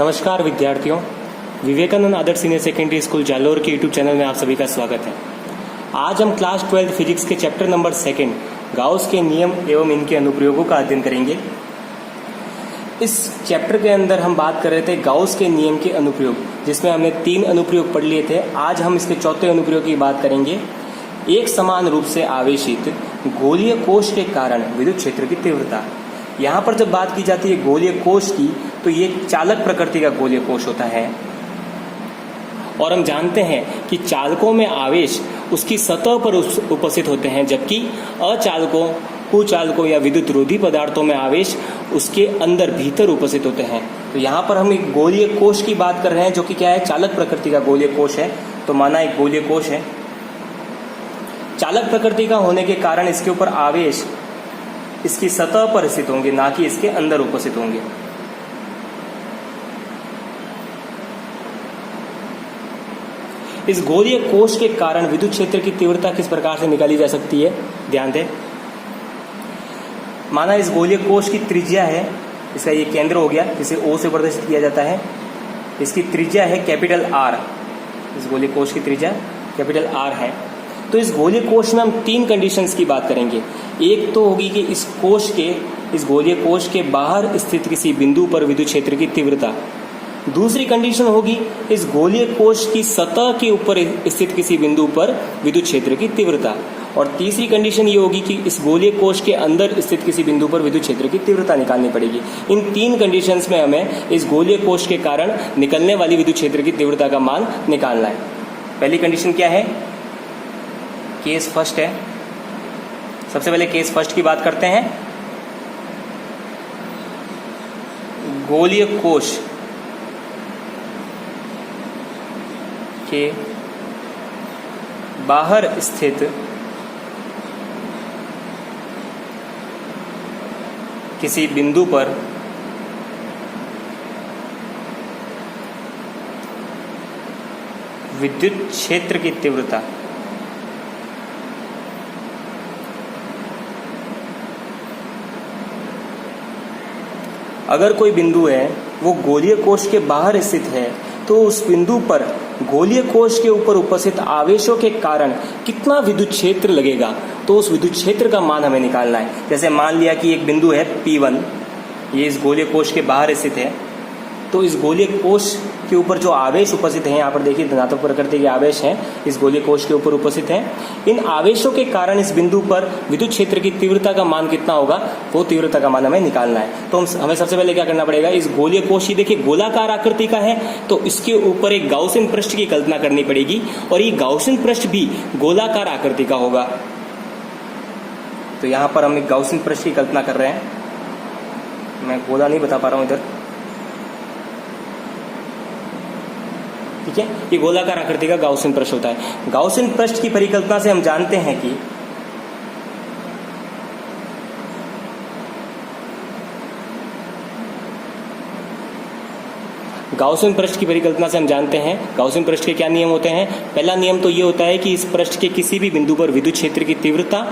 नमस्कार विद्यार्थियों, विवेकानंद आदर्श senior secondary school Jalore के यूट्यूब चैनल में आप सभी का स्वागत है। आज हम क्लास 12 फिजिक्स के चैप्टर नंबर 2 गाउस के नियम एवं इनके अनुप्रयोगों का अध्ययन करेंगे। इस चैप्टर के अंदर हम बात कर रहे थे गाउस के नियम के अनुप्रयोग, जिसमें हमने 3 अनुप्रयोग पढ़ लिए थे। आज हम इसके चौथे अनुप्रयोग की बात करेंगे। एक समान रूप से आवेशित गोलीय कोश के कारण विद्युत क्षेत्र की तीव्रता। यहाँ पर जब बात की जाती है गोलीय कोश की, तो ये चालक प्रकृति का गोलीय कोश होता है और हम जानते हैं कि चालकों में आवेश उसकी सतह पर उपस्थित होते हैं, जबकि अचालकों, कुचालकों या विद्युत रोधी पदार्थों में आवेश उसके अंदर भीतर उपस्थित होते हैं। तो यहाँ पर हम एक गोलीय कोश की बात कर रहे हैं, जो कि क्या है, चालक प्रकृति का गोलीय कोश है। तो माना एक गोलीय कोश है, चालक प्रकृति का होने के कारण इसके ऊपर आवेश इसकी सतह पर स्थित होंगे, ना कि इसके अंदर उपस्थित होंगे। इस गोलीय कोश के कारण विद्युत क्षेत्र की तीव्रता किस प्रकार से निकाली जा सकती है, ध्यान दें। माना इस गोलीय कोश की त्रिज्या है, इसका ये केंद्र हो गया जिसे O से प्रदर्शित किया जाता है। इसकी त्रिज्या है कैपिटल R, इस गोलीय कोश की त्रिज्या कैपिटल R है। तो इस गोलीय कोश में हम 3 कंडीशंस की बात करेंगे। एक तो होगी कि इस गोलीय कोश के बाहर स्थित किसी बिंदु पर विद्युत क्षेत्र की तीव्रता। दूसरी कंडीशन होगी इस गोलीय कोश की सतह के ऊपर स्थित किसी बिंदु पर विद्युत क्षेत्र की तीव्रता। और तीसरी कंडीशन ये होगी कि इस गोलीय कोश के अंदर स्थित किसी बिंदु पर विद्युत क्षेत्र की तीव्रता निकालनी पड़ेगी। इन 3 कंडीशंस में हमें इस गोलीय कोश के कारण निकलने वाली विद्युत क्षेत्र की तीव्रता का मान निकालना है। पहली कंडीशन क्या है, केस फर्स्ट है। सबसे पहले केस फर्स्ट की बात करते हैं। गोलीय कोश के बाहर स्थित किसी बिंदु पर विद्युत क्षेत्र की तीव्रता अगर कोई बिंदु है वो गोलीय कोश के बाहर स्थित है, तो उस बिंदु पर गोलीय कोश के ऊपर उपस्थित आवेशों के कारण कितना विद्युत क्षेत्र लगेगा, तो उस विद्युत क्षेत्र का मान हमें निकालना है। जैसे मान लिया कि एक बिंदु है P1, ये इस गोलीय कोश के बाहर स्थित है। तो इस गोलीय कोश के ऊपर जो आवेश उपस्थित हैं, यहाँ पर देखिए धनात्मक प्रकृति के आवेश हैं, इस गोलीय कोश के ऊपर उपस्थित हैं। इन आवेशों के कारण इस बिंदु पर विद्युत क्षेत्र की तीव्रता का मान कितना होगा, वो तीव्रता का मान हमें निकालना है। तो हमें सबसे पहले क्या करना पड़ेगा, इस गोलीय कोश ही देखिए गोलाकार आकृति का है, तो इसके ऊपर एक गाउसियन पृष्ठ की कल्पना करनी पड़ेगी, और ये गाउसियन पृष्ठ भी गोलाकार आकृति का होगा। तो यहाँ पर हम एक गाउसियन पृष्ठ की कल्पना कर रहे हैं। मैं गोला नहीं बता पा रहा हूँ इधर, ठीक है। ये गोलाकार आकृति का गाउसियन पृष्ठ होता है। गाउसियन पृष्ठ की परिकल्पना से हम जानते हैं कि गाउसियन पृष्ठ की परिकल्पना से हम जानते हैं गाउसियन पृष्ठ के क्या नियम होते हैं। पहला नियम तो ये होता है कि इस पृष्ठ के किसी भी बिंदु पर विद्युत क्षेत्र की तीव्रता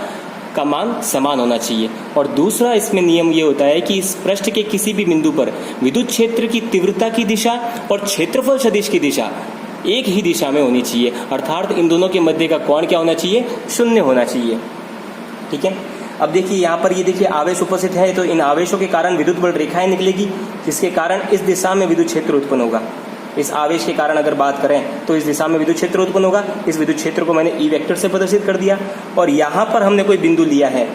का मान समान होना चाहिए। और दूसरा इसमें नियम ये होता है कि इस पृष्ठ के किसी भी बिंदु पर विद्युत क्षेत्र की तीव्रता की दिशा और क्षेत्रफल सदिश की दिशा एक ही दिशा में होनी चाहिए, अर्थात इन दोनों के मध्य का कोण क्या होना चाहिए, 0 होना चाहिए, ठीक है। अब देखिए यहाँ पर ये देखिए आवेश उपस्थित है, तो इन आवेशों के कारण विद्युत बल रेखाएं निकलेगी, जिसके कारण इस दिशा में विद्युत क्षेत्र उत्पन्न होगा। इस आवेश के कारण अगर बात करें तो इस दिशा में विद्युत क्षेत्र उत्पन्न होगा। इस विद्युत क्षेत्र को मैंने ई वेक्टर से प्रदर्शित कर दिया। और यहाँ पर हमने कोई बिंदु लिया है,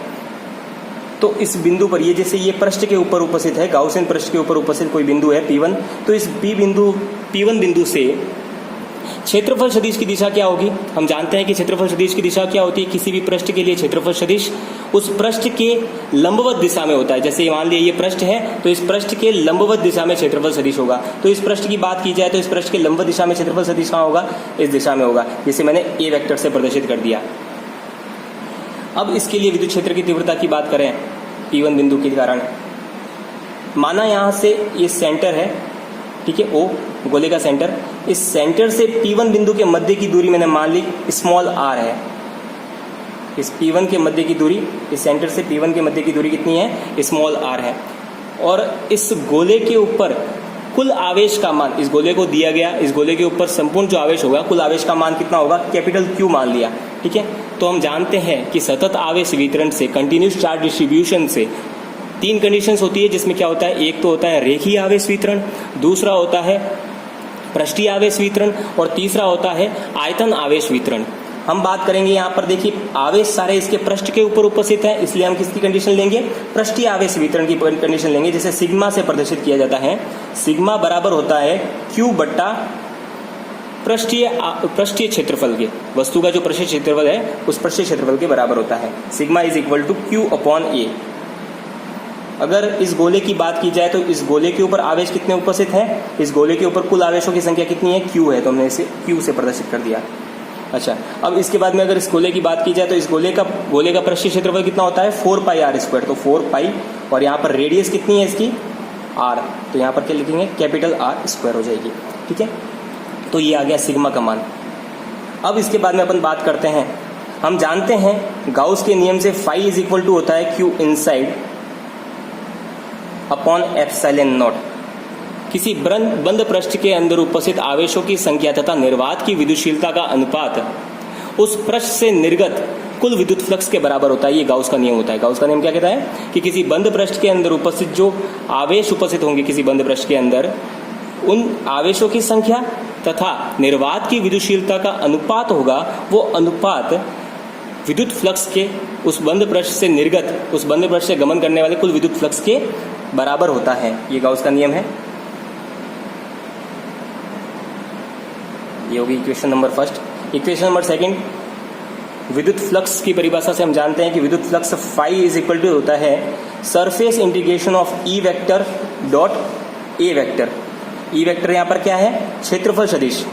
तो इस बिंदु पर ये जैसे ये पृष्ठ के ऊपर उपस्थित है, गाउसियन पृष्ठ के ऊपर उपस्थित कोई बिंदु है P1, तो इस P1 बिंदु से क्षेत्रफल सदिश की दिशा क्या होगी। हम जानते हैं कि क्षेत्रफल सदिश की दिशा क्या होती है, किसी भी पृष्ठ के लिए क्षेत्रफल सदिश उस पृष्ठ के लंबवत दिशा में होता है। जैसे मान लिया ये पृष्ठ है, तो इस पृष्ठ के लंबवत दिशा में क्षेत्रफल सदिश होगा। तो इस पृष्ठ की बात की जाए तो इस पृष्ठ के लंबवत दिशा में क्षेत्रफल सदिश कहाँ होगा, इस दिशा में होगा, जिसे मैंने ए वेक्टर से प्रदर्शित कर दिया। अब इसके लिए विद्युत क्षेत्र की तीव्रता की बात करें P1 बिंदु के कारण, माना यहाँ से ये सेंटर है, ठीक है, O गोले का सेंटर। इस सेंटर से P1 बिंदु के मध्य की दूरी मैंने मान ली स्मॉल r है। इस P1 के मध्य की दूरी, इस सेंटर से P1 के मध्य की दूरी कितनी है, स्मॉल r है। और इस गोले के ऊपर कुल आवेश का मान इस गोले को दिया गया, इस गोले के ऊपर संपूर्ण जो आवेश होगा कुल आवेश का मान कितना होगा, कैपिटल Q मान लिया, ठीक है। तो हम जानते हैं कि सतत आवेश वितरण से, कंटिन्यूस चार्ज डिस्ट्रीब्यूशन से 3 कंडीशंस होती है, जिसमें क्या होता है, एक तो होता है रेखीय आवेश वितरण, दूसरा होता है पृष्ठीय आवेश वितरण और तीसरा होता है आयतन आवेश वितरण। हम बात करेंगे यहाँ पर, देखिए आवेश सारे इसके पृष्ठ के ऊपर उपस्थित है, इसलिए हम किसकी कंडीशन लेंगे, पृष्ठीय आवेश वितरण की कंडीशन लेंगे, जिसे सिग्मा से प्रदर्शित किया जाता है। सिग्मा बराबर होता है Q बट्टा पृष्ठीय क्षेत्रफल के, वस्तु का जो पृष्ठीय क्षेत्रफल है उस पृष्ठीय क्षेत्रफल के बराबर होता है। Sigma is equal to Q upon A। अगर इस गोले की बात की जाए तो इस गोले के ऊपर आवेश कितने उपस्थित हैं, इस गोले के ऊपर कुल आवेशों की संख्या कितनी है, Q है, तो हमने इसे Q से प्रदर्शित कर दिया। अच्छा, अब इसके बाद में अगर इस गोले की बात की जाए तो इस गोले का पृष्ठीय क्षेत्रफल कितना होता है, 4 पाई r स्क्वायर, तो 4 पाई, और यहाँ पर रेडियस कितनी है इसकी, r, तो यहाँ पर क्या लिखेंगे, कैपिटल R स्क्वायर हो जाएगी, ठीक है। तो ये आ गया सिग्मा का मान। अब इसके बाद में अपन बात करते हैं, हम जानते हैं गाउस के नियम से फाई इज इक्वल टू होता है Q inside upon epsilon not. किसी बंद पृष्ठ के अंदर उपस्थित आवेशों की संख्या तथा निर्वात की विद्युतशीलता का अनुपात उस पृष्ठ से निर्गत कुल विद्युत फ्लक्स के बराबर होता है। ये गाउस का नियम होता है। गाउस का नियम क्या कहता है कि किसी बंद पृष्ठ के अंदर उपस्थित जो आवेश उपस्थित होंगे किसी बंद पृष्ठ के अंदर, उन आवेशों की संख्या तथा निर्वात की विद्युतशीलता का अनुपात होगा, वो अनुपात विद्युत फ्लक्स के उस बंद पृष्ठ से निर्गत, उस बंद पृष्ठ से गमन करने वाले कुल विद्युत फ्लक्स के बराबर होता है। ये गाउस का नियम है। ये होगी equation number first. Equation number second, विद्युत फ्लक्स की परिभाषा से हम जानते हैं कि विद्युत flux phi is equal to होता है surface integration of E vector dot A vector. E vector यहां पर क्या है, क्षेत्रफल सदिश,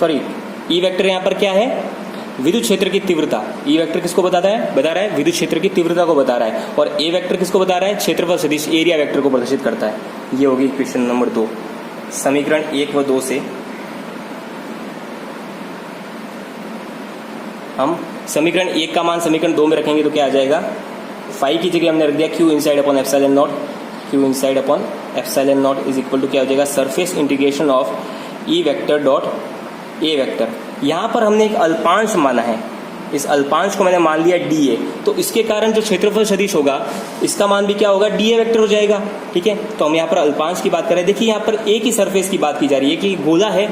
सॉरी ई वेक्टर यहां पर क्या है, विद्युत क्षेत्र की तीव्रता। ई वेक्टर किसको बताता है, बता रहा है विद्युत क्षेत्र की तीव्रता को बता रहा है, और ए वेक्टर किसको बता रहा है, क्षेत्रफल सदिश एरिया वेक्टर को प्रदर्शित करता है। ये होगी इक्वेशन नंबर 2। समीकरण 1 व 2 से हम समीकरण 1 का मान समीकरण 2 में रखेंगे तो क्या आ जाएगा, फाई की जगह हमने रख दिया Q inside upon epsilon naught. Q inside upon epsilon naught is equal to क्या हो जाएगा, surface integration of E vector dot A vector. यहां पर हमने एक अल्पांश माना है, इस अल्पांश को मैंने मान लिया dA, तो इसके कारण जो क्षेत्रफल सदिश होगा इसका मान भी क्या होगा, dA वेक्टर हो जाएगा, ठीक है। तो हम यहाँ पर अल्पांश की बात कर रहे हैं। देखिए यहाँ पर एक ही सरफेस की बात की जा रही है कि गोला है,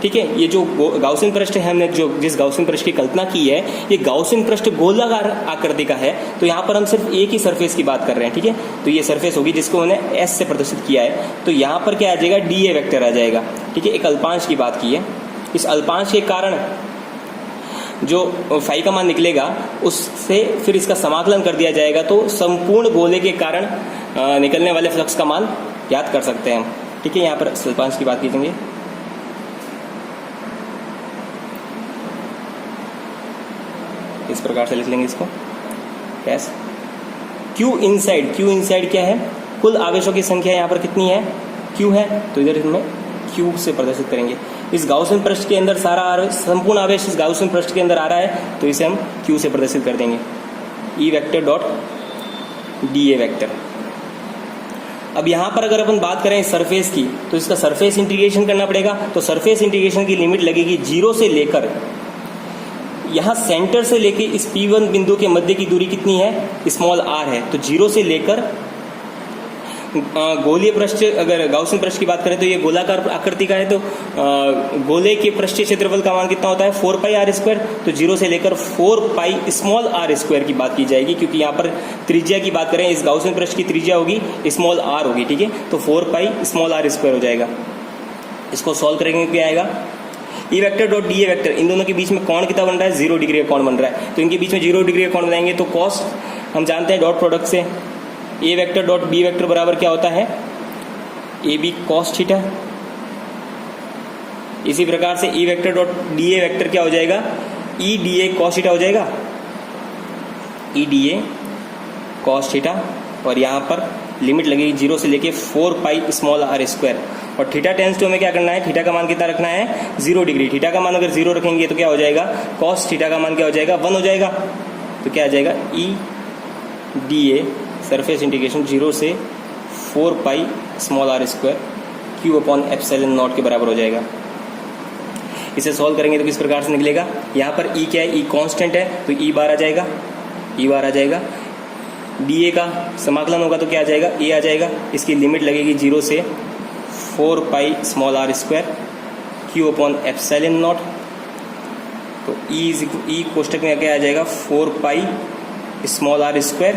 ठीक है। ये जो गाउसियन पृष्ठ है, हमने जो जिस गाउसियन पृष्ठ की कल्पना की है, ये गाउसियन पृष्ठ गोलाकार आकृति का है, तो यहाँ पर हम सिर्फ एक ही सरफेस की बात कर रहे हैं, ठीक है। तो ये सरफेस होगी जिसको मैंने S से प्रदर्शित किया है, तो यहाँ पर क्या आ जाएगा, dA वेक्टर आ जाएगा, ठीक है। एक अल्पांश की बात की है, इस अल्पांश के कारण जो फाई का मान निकलेगा उससे फिर इसका समाकलन कर दिया जाएगा, तो संपूर्ण गोले के कारण निकलने वाले फ्लक्स का मान याद कर सकते हैं हम, ठीक है। यहाँ पर अल्पांश की बात कीजिए, इस प्रकार से लिख लेंगे इसको, कैस Q इनसाइड क्या है, कुल आवेशों की संख्या यहाँ पर कितनी है, Q है, तो इधर इसमें Q से प्रदर्शित करेंगे। इस गाउसियन पृष्ठ के अंदर सारा आवेश, संपूर्ण आवेश इस गाउसियन पृष्ठ के अंदर आ रहा है, तो इसे हम Q से प्रदर्शित कर देंगे, E vector dot dA vector. अब यहाँ पर अगर अपन बात करें सरफेस की, तो इसका सरफेस इंटीग्रेशन करना पड़ेगा। तो सरफेस इंटीग्रेशन की लिमिट लगेगी 0 से लेकर, यहाँ सेंटर से लेके इस P1 बिंदु के मध्य की दूरी कितनी है, स्मॉल r है, तो 0 से लेकर गोलीय पृष्ठ, अगर गाउसियन पृष्ठ की बात करें तो ये गोलाकार आकृति का है, तो गोले के पृष्ठीय क्षेत्रफल का मान कितना होता है, 4 पाई r स्क्वायर। तो 0 से लेकर 4 पाई स्मॉल r स्क्वायर की बात की जाएगी, क्योंकि यहाँ पर त्रिज्या की बात करें, इस गाउसियन पृष्ठ की त्रिज्या होगी स्मॉल r होगी, ठीक है। तो 4 पाई स्मॉल r स्क्वायर हो जाएगा। इसको सॉल्व करेंगे क्या आएगा, E vector dot dA vector, इन दोनों के बीच में कोण कितना बन रहा है, 0 डिग्री का कोण बन रहा है, तो इनके बीच में 0 डिग्री का कोण बनाएंगे, तो कॉस हम जानते हैं डॉट प्रोडक्ट से ए वेक्टर डॉट बी वेक्टर बराबर क्या होता है, AB cos थीटा। इसी प्रकार से ई वेक्टर डॉट dA वेक्टर क्या हो जाएगा, EDA cos थीटा हो जाएगा, EDA cos थीटा, और यहाँ पर लिमिट लगेगी 0 से लेके 4 पाई स्मॉल r स्क्वायर, और थीटा टेंस टू हमें क्या करना है, थीटा का मान कितना रखना है, 0 डिग्री। थीटा का मान अगर 0 रखेंगे तो क्या हो जाएगा, cos थीटा का मान क्या हो जाएगा, 1 हो जाएगा, तो क्या आ जाएगा, EDA सरफेस इंटीग्रेशन 0 से 4 pi small r square Q upon epsilon naught के बराबर हो जाएगा। इसे सॉल्व करेंगे तो किस प्रकार से निकलेगा, यहाँ पर ई क्या है, ई कांस्टेंट है तो ई बार आ जाएगा, ई बार आ जाएगा। डी ए का समाकलन होगा तो क्या आ जाएगा, ए आ जाएगा। इसकी लिमिट लगेगी 0 से 4 pi small r square Q upon epsilon naught. तो ई कोष्टक में क्या आ जाएगा, 4 pi small r square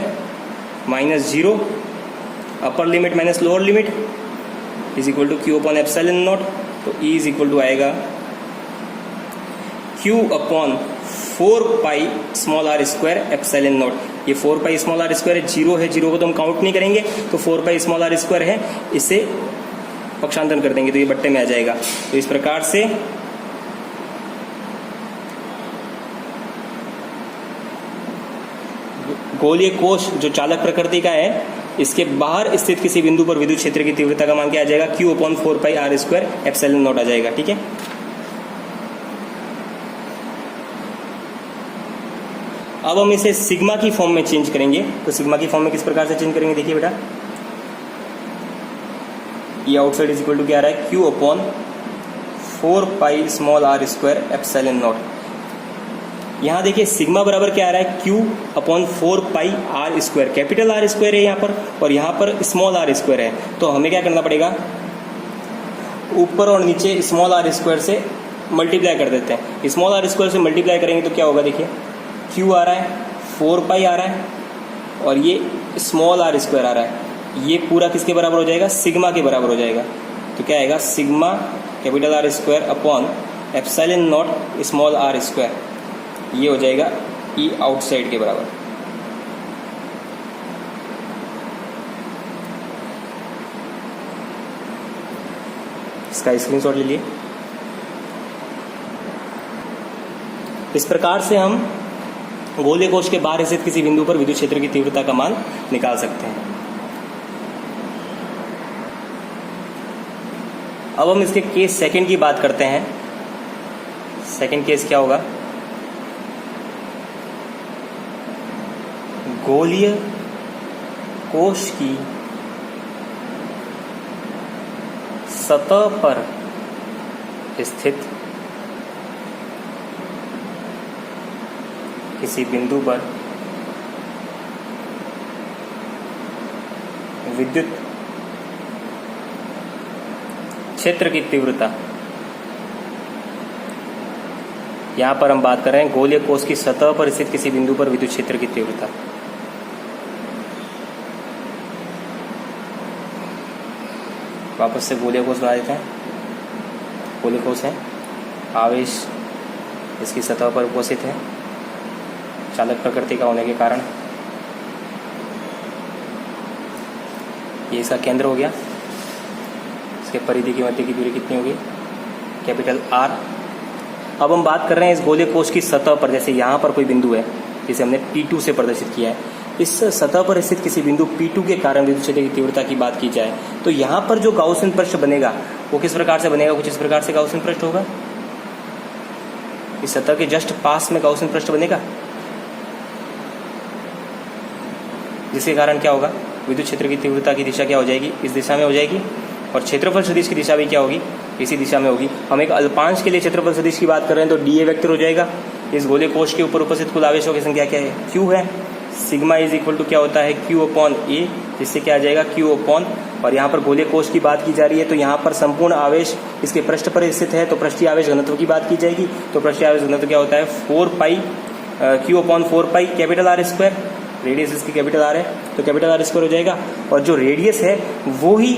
minus 0 upper limit minus lower limit is equal to Q upon epsilon naught. तो ई इज इक्वल टू आएगा Q upon 4 pi small r square epsilon naught. ये 4 pi small r square है, 0 है, 0 को तो हम count नहीं करेंगे, तो 4 पाई स्मॉल आर स्क्वायर है, इसे पक्षांतरण कर देंगे तो ये बट्टे में आ जाएगा। तो इस प्रकार से गोलीय कोश जो चालक प्रकृति का है, इसके बाहर स्थित किसी बिंदु पर विद्युत क्षेत्र की तीव्रता का मान क्या आ जाएगा, Q upon 4 pi are square epsilon not आ जाएगा। ठीक है, अब हम इसे सिग्मा की फॉर्म में चेंज करेंगे। तो सिग्मा की फॉर्म में किस प्रकार से चेंज करेंगे, देखिए बेटा, ये आउटसाइड इज इक्वल टू क्या आ रहा है, Q upon 4 pi small r square epsilon naught. यहां देखिए सिग्मा बराबर क्या आ रहा है, Q upon 4 pi are square, capital are square है यहाँ पर और यहाँ पर स्मॉल आर स्क्वायर है। तो हमें क्या करना पड़ेगा, ऊपर और नीचे स्मॉल आर स्क्वायर से मल्टीप्लाई कर देते हैं। स्मॉल आर स्क्वायर से मल्टीप्लाई करेंगे तो क्या होगा, देखिए क्यू आ रहा है, 4 पाई आ रहा है और ये स्मॉल आर स्क्वायर आ रहा है, ये पूरा किसके बराबर हो जाएगा, सिग्मा के बराबर हो जाएगा। तो क्या आएगा, sigma capital are square upon epsilon naught small r square, ये हो जाएगा ई आउटसाइड के बराबर। इसका स्क्रीनशॉट ले लिए। इस प्रकार से हम गोलीय कोश के बाहर स्थित किसी बिंदु पर विद्युत क्षेत्र की तीव्रता का मान निकाल सकते हैं। अब हम इसके केस सेकंड की बात करते हैं। सेकंड केस क्या होगा, गोलीय कोश की सतह पर स्थित किसी बिंदु पर विद्युत क्षेत्र की तीव्रता, यहां पर हम बात कर रहे हैं गोलीय कोश की सतह पर स्थित किसी बिंदु पर विद्युत क्षेत्र की तीव्रता। वापस से गोलीय कोश बना देते हैं। गोलीय कोश है, आवेश इसकी सतह पर उपस्थित है चालक प्रकृति का होने के कारण। ये इसका केंद्र हो गया, इसके परिधि की मध्य की दूरी कितनी होगी, कैपिटल आर। अब हम बात कर रहे हैं इस गोलीय कोश की सतह पर, जैसे यहाँ पर कोई बिंदु है जिसे हमने P2 से प्रदर्शित किया है, इस सतह पर स्थित किसी बिंदु P2 के कारण विद्युत क्षेत्र की तीव्रता की बात की जाए तो यहाँ पर जो गाउसियन पृष्ठ बनेगा वो किस प्रकार से बनेगा, कुछ इस प्रकार से गाउसियन पृष्ठ होगा। इस सतह के जस्ट पास में गाउसियन पृष्ठ बनेगा, जिसके कारण क्या होगा, विद्युत क्षेत्र की तीव्रता की दिशा क्या हो जाएगी, इस दिशा में हो जाएगी और क्षेत्रफल सदिश की दिशा भी क्या होगी, इसी दिशा में होगी। हम एक अल्पांश के लिए क्षेत्रफल सदिश की बात कर रहे हैं तो डीए वेक्टर हो जाएगा। इस गोलीय कोश के ऊपर उपस्थित कुल आवेशों की संख्या क्या है, क्यू है। सिग्मा इज इक्वल टू क्या होता है, क्यू अपॉन ए, जिससे क्या आ जाएगा, क्यू अपॉन, और यहाँ पर गोलीय कोश की बात की जा रही है तो यहाँ पर संपूर्ण आवेश इसके पृष्ठ पर स्थित है तो पृष्ठीय आवेश घनत्व की बात की जाएगी। तो पृष्ठीय आवेश घनत्व क्या होता है, 4 pi q upon 4 pi capital are square, radius इसकी कैपिटल आर है तो कैपिटल आर स्क्वायर हो जाएगा। और जो रेडियस है वो ही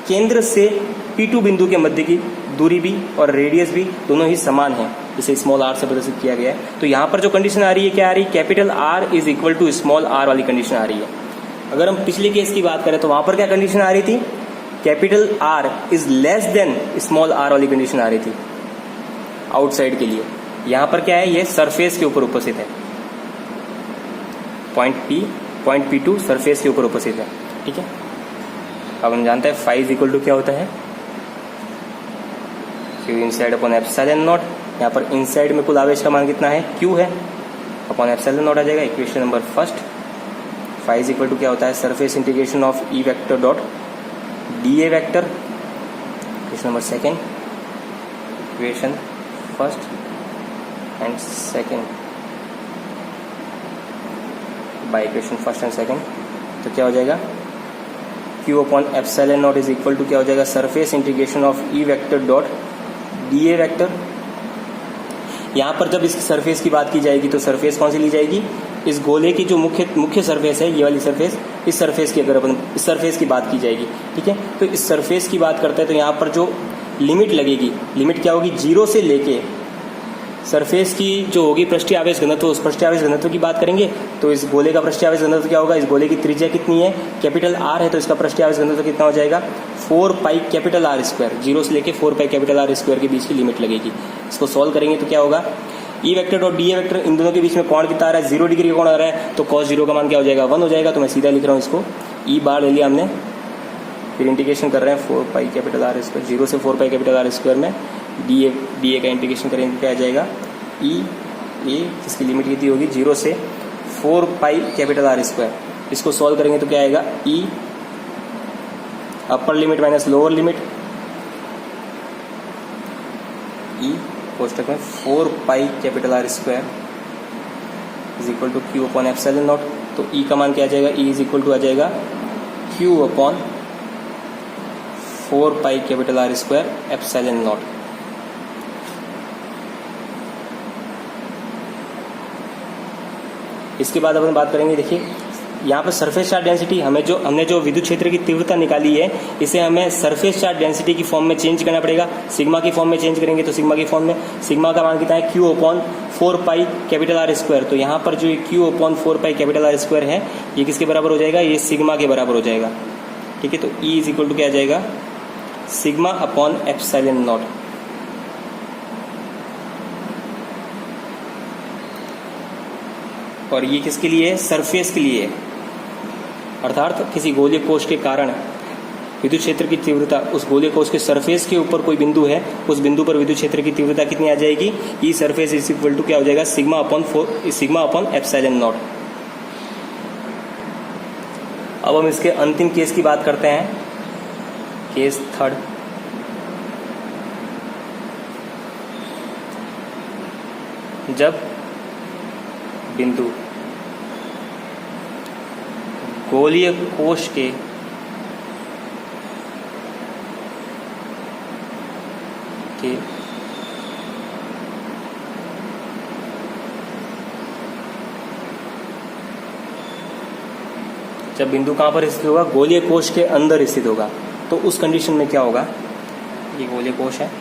केंद्र से P2 बिंदु के मध्य की दूरी भी और रेडियस भी दोनों ही समान है, इसे स्मॉल आर से प्रदर्शित किया गया है। तो यहाँ पर जो कंडीशन आ रही है क्या आ रही है, capital r is equal to small r वाली कंडीशन आ रही है। अगर हम पिछले केस की बात करें तो वहां पर क्या कंडीशन आ रही थी, capital r is less than small r वाली कंडीशन आ रही थी आउटसाइड के लिए। यहाँ पर क्या है, ये सरफेस के ऊपर उपस्थित है, पॉइंट P2 सरफेस के ऊपर उपस्थित है। ठीक है, अब हम जानते हैं फाई इज इक्वल टू क्या होता है, Q inside upon epsilon not. यहाँ पर इनसाइड में कुल आवेश का मान कितना है, क्यू है, अपॉन एप्सिलॉन नॉट आ जाएगा। Equation number first, phi is equal to क्या होता है, surface integration of E vector dot d A vector, question number second, equation first and second by equation first and second, तो क्या हो जाएगा Q upon epsilon naught is equal to क्या हो जाएगा surface integration of E vector dot d A vector. यहाँ पर जब इस सरफेस की बात की जाएगी तो सरफेस कौन सी ली जाएगी, इस गोले की जो मुख्य सरफेस है ये वाली सरफेस, इस सरफेस की अगर अपन इस सरफेस की बात की जाएगी, ठीक है, तो इस सरफेस की बात करते हैं तो यहाँ पर जो लिमिट लगेगी, लिमिट क्या होगी, 0 से लेके सरफेस की जो होगी पृष्ठीय आवेश घनत्व, उस पृष्ठीय आवेश घनत्व की बात करेंगे तो इस गोले का पृष्ठीय आवेश घनत्व क्या होगा, इस गोले की त्रिज्या कितनी है, कैपिटल R है, तो इसका पृष्ठीय आवेश घनत्व कितना हो जाएगा 4 पाई कैपिटल R स्क्वायर, 0 से लेके 4 पाई कैपिटल R स्क्वायर के बीच की लिमिट लगेगी। इसको सॉल्व करेंगे तो क्या होगा, E वेक्टर और डी ए वेक्टर इन दोनों के बीच में कोण कितना आ रहा है, 0 डिग्री का कोण आ रहा है, तो cos 0 का मान क्या हो जाएगा 1 हो जाएगा। तो मैं सीधा लिख रहा हूँ इसको, E बार ले लिया हमने, फिर इंटीग्रेशन कर रहे हैं 4 पाई कैपिटल R स्क्वायर, 0 से 4 पाई कैपिटल R स्क्वायर में डी ए का इंटीग्रेशन करेंगे क्या आ जाएगा E ए जिसकी लिमिट कितनी होगी 0 से 4 पाई कैपिटल R स्क्वायर। इसको सॉल्व करेंगे तो क्या आएगा E upper limit minus lower limit, E कोष्टक में 4 pi capital R square is equal to Q upon epsilon naught. तो E का मान क्या आ जाएगा, E इज इक्वल टू आ जाएगा Q upon 4 pi capital R square epsilon naught. इसके बाद अपन बात करेंगे, देखिए यहाँ पर सरफेस चार्ज डेंसिटी हमने जो विद्युत क्षेत्र की तीव्रता निकाली है, इसे हमें सरफेस चार्ज डेंसिटी की फॉर्म में चेंज करना पड़ेगा। सिग्मा की फॉर्म में चेंज करेंगे तो सिग्मा की फॉर्म में सिग्मा का मान कितना है Q upon 4 pi capital R square. तो यहाँ पर जो Q upon 4 pi capital R square है ये किसके बराबर हो जाएगा, ये सिग्मा के बराबर हो जाएगा, ठीक है। तो E इज इक्वल टू क्या आ जाएगा, सिग्मा अपॉन एप्सिलॉन नॉट। और ये किसके लिए है, सरफेस के लिए, अर्थात किसी गोलीय कोश के कारण विद्युत क्षेत्र की तीव्रता, उस गोलीय कोश के सरफेस के ऊपर कोई बिंदु है, उस बिंदु पर विद्युत क्षेत्र की तीव्रता कितनी आ जाएगी, ई सरफेस इज इक्वल टू क्या हो जाएगा सिग्मा अपॉन एप्सिलॉन नॉट। अब हम इसके अंतिम केस की बात करते हैं, केस थर्ड। जब बिंदु गोलीय कोश के जब बिंदु कहां पर स्थित होगा, गोलीय कोश के अंदर स्थित होगा, तो उस कंडीशन में क्या होगा, ये गोलीय कोश है,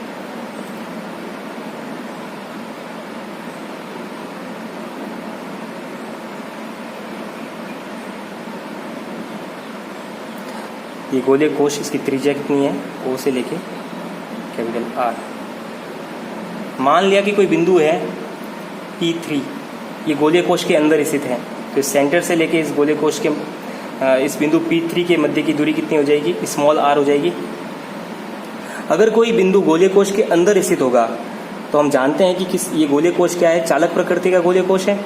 ये गोलीय कोश, इसकी त्रिज्या कितनी है, O से लेके कैपिटल R। मान लिया कि कोई बिंदु है P3, ये गोलीय कोश के अंदर स्थित है, तो इस सेंटर से लेके इस गोलीय कोश के इस बिंदु P3 के मध्य की दूरी कितनी हो जाएगी, स्मॉल r हो जाएगी। अगर कोई बिंदु गोलीय कोश के अंदर स्थित होगा तो हम जानते हैं कि ये गोलीय कोश क्या है, चालक प्रकृति का गोलीय कोश है।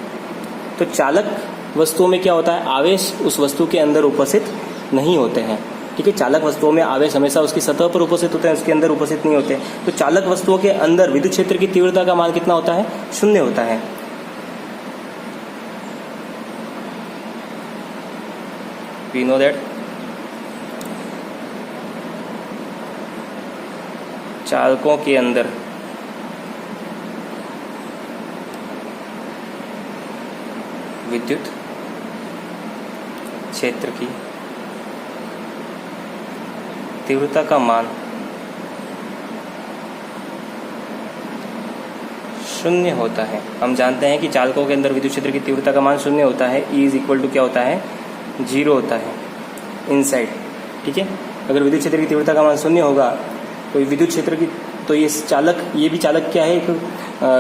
तो चालक वस्तुओं में क्या होता है, आवेश उस वस्तु के अंदर उपस्थित नहीं होते हैं, ठीक है। चालक वस्तुओं में आवेश हमेशा उसकी सतह पर उपस्थित होते हैं, उसके अंदर उपस्थित नहीं होते। तो चालक वस्तुओं के अंदर विद्युत क्षेत्र की तीव्रता का मान कितना होता है, 0 होता है। We know that चालकों के अंदर विद्युत क्षेत्र की तीव्रता का मान 0 होता है। हम जानते हैं कि चालकों के अंदर विद्युत क्षेत्र की तीव्रता का मान 0 होता है। E इज इक्वल टू क्या होता है, 0 होता है इनसाइड, ठीक है। अगर विद्युत क्षेत्र की तीव्रता का मान 0 होगा तो विद्युत क्षेत्र की, तो ये चालक, ये भी चालक क्या है,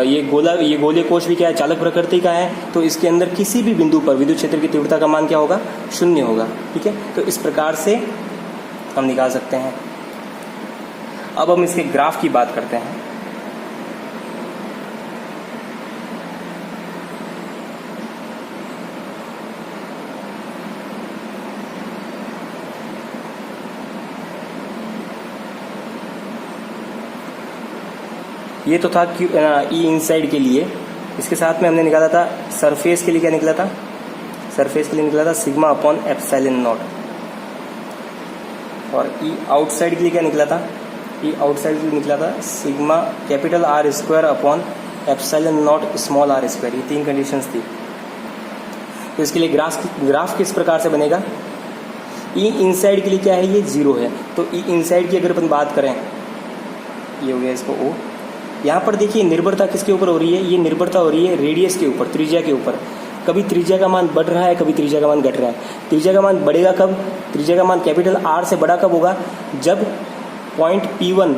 ये गोलीय कोश भी क्या है, चालक प्रकृति का है। तो इसके अंदर किसी भी बिंदु पर विद्युत क्षेत्र की तीव्रता का मान क्या होगा, 0 होगा, ठीक है। तो इस प्रकार से हम निकाल सकते हैं। अब हम इसके ग्राफ की बात करते हैं। ये तो था ई इनसाइड के लिए। इसके साथ में हमने निकाला था सरफेस के लिए, क्या निकला था? सरफेस के लिए निकला था सिग्मा अपॉन एप्सिलॉन नॉट। और ई आउटसाइड के लिए क्या निकला था? ई आउटसाइड के लिए निकला था sigma capital are square upon epsilon naught small r square. ये 3 कंडीशंस थी। तो इसके लिए ग्राफ किस प्रकार से बनेगा? ई इनसाइड के लिए क्या है? ये 0 है। तो ई इनसाइड की अगर अपन बात करें, ये हो गया इसको O। यहाँ पर देखिए निर्भरता किसके ऊपर हो रही है? ये निर्भरता हो रही है रेडियस के ऊपर, त्रिज्या के ऊपर। कभी त्रिज्या का मान बढ़ रहा है, कभी त्रिज्या का मान घट रहा है। त्रिज्या का मान बढ़ेगा कब? त्रिज्या का मान कैपिटल R से बड़ा कब होगा? जब पॉइंट P1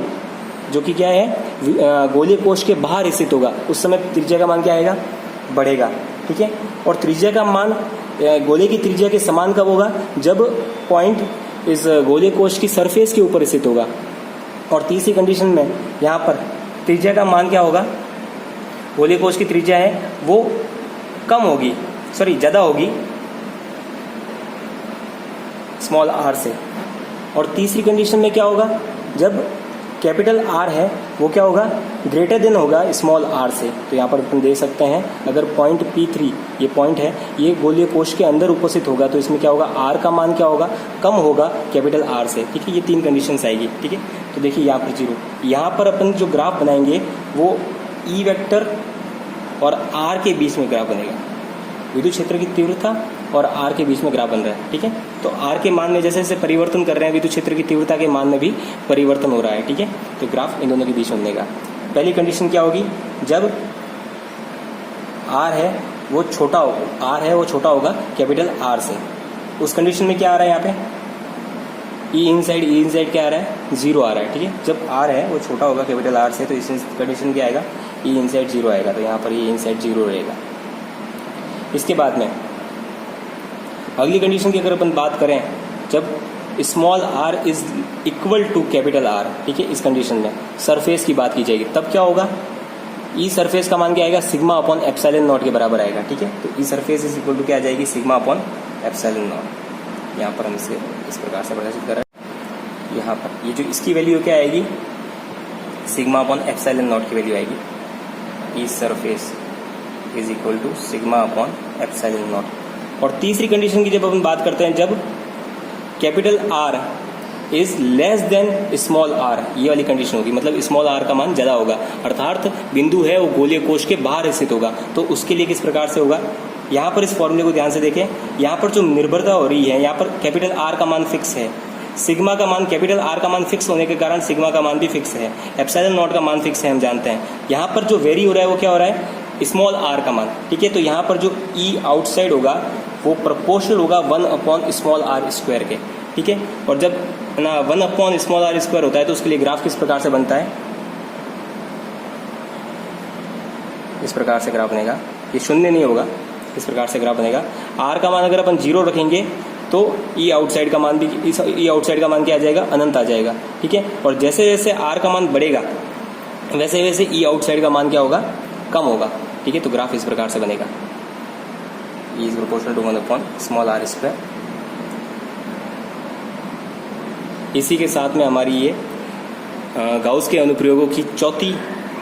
जो कि क्या है गोलीय कोश के बाहर स्थित होगा, उस समय त्रिज्या का मान क्या आएगा? बढ़ेगा। ठीक है। और त्रिज्या का मान गोले की त्रिज्या के समान कब होगा? जब पॉइंट इस गोलीय कोश की सरफेस के ऊपर स्थित होगा। और तीसरी कंडीशन में यहाँ पर त्रिज्या का मान क्या होगा? गोलीय कोश की त्रिज्या है वो कम होगी, ज़्यादा होगी स्मॉल r से। और तीसरी कंडीशन में क्या होगा? जब कैपिटल R है वो क्या होगा? ग्रेटर देन होगा स्मॉल r से। तो यहाँ पर अपन देख सकते हैं, अगर पॉइंट P3 ये पॉइंट है, ये गोलीय कोश के अंदर उपस्थित होगा, तो इसमें क्या होगा? R का मान क्या होगा? कम होगा कैपिटल R से। ठीक है। ये 3 कंडीशंस आएगी। ठीक है। तो देखिए यहाँ पर 0, यहाँ पर अपन जो ग्राफ बनाएंगे वो E वेक्टर और R के बीच में ग्राफ बनेगा। विद्युत क्षेत्र की तीव्रता और R के बीच में ग्राफ बन रहा है। ठीक है। तो R के मान में जैसे जैसे परिवर्तन कर रहे हैं, विद्युत क्षेत्र की तीव्रता के मान में भी परिवर्तन हो रहा है। ठीक है। तो ग्राफ इन दोनों के बीच में बनेगा। पहली कंडीशन क्या होगी? जब R है वो छोटा होगा कैपिटल R से। उस कंडीशन में क्या आ रहा है? यहाँ पे ई इनसाइड क्या आ रहा है? 0 आ रहा है। ठीक है। जब R है वो छोटा होगा कैपिटल R से, तो इस कंडीशन क्या आएगा? ई इनसाइड 0 आएगा। तो यहाँ पर ई इनसाइड 0 रहेगा। इसके बाद में अगली कंडीशन की अगर अपन बात करें, जब small r is equal to capital R, ठीक है, इस कंडीशन में सरफेस की बात की जाएगी, तब क्या होगा? ई सरफेस का मान क्या आएगा? सिग्मा अपॉन एप्सिलॉन नॉट के बराबर आएगा। ठीक है। तो ई सरफेस इज इक्वल टू क्या आ जाएगी? Sigma upon epsilon not. यहाँ पर हम इसे इस प्रकार से प्रदर्शित कर रहे हैं। यहाँ पर ये जो इसकी वैल्यू क्या आएगी? सिग्मा अपॉन एप्सिलॉन नॉट की वैल्यू आएगी। E surface is equal to sigma upon epsilon not. और तीसरी कंडीशन की जब अपन बात करते हैं, जब capital R is less than small r, ये वाली कंडीशन होगी, मतलब स्मॉल r का मान ज्यादा होगा, अर्थात बिंदु है वो गोलीय कोश के बाहर स्थित होगा। तो उसके लिए किस प्रकार से होगा? यहाँ पर इस फॉर्मूले को ध्यान से देखें। यहाँ पर जो निर्भरता हो रही है, यहाँ पर कैपिटल R का मान फिक्स है, सिग्मा का मान, कैपिटल R का मान फिक्स होने के कारण सिग्मा का मान भी फिक्स है, एप्सिलॉन नॉट का मान फिक्स है, हम जानते हैं। यहाँ पर जो वेरी हो रहा है वो क्या हो रहा है? स्मॉल r का मान। ठीक है। तो यहाँ पर जो E आउटसाइड होगा वो प्रोपोर्शनल होगा 1 अपॉन स्मॉल r स्क्वायर के। ठीक है। और जब ना 1 अपॉन स्मॉल r स्क्वायर होता है तो उसके लिए ग्राफ किस प्रकार से बनता है? इस प्रकार से ग्राफ बनेगा। ये शून्य नहीं होगा, इस प्रकार से ग्राफ बनेगा। r का मान अगर अपन 0 रखेंगे तो E आउटसाइड का मान भी, E आउटसाइड का मान क्या आ जाएगा? अनंत आ जाएगा। ठीक है। और जैसे जैसे r का मान बढ़ेगा वैसे वैसे E आउटसाइड का मान क्या होगा? कम होगा। ठीक है। तो ग्राफ इस प्रकार से बनेगा। E is proportional to 1 upon small r square. इसी के साथ में हमारी ये गाउस के अनुप्रयोगों की चौथी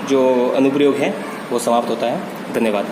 जो अनुप्रयोग है वो समाप्त होता है। धन्यवाद।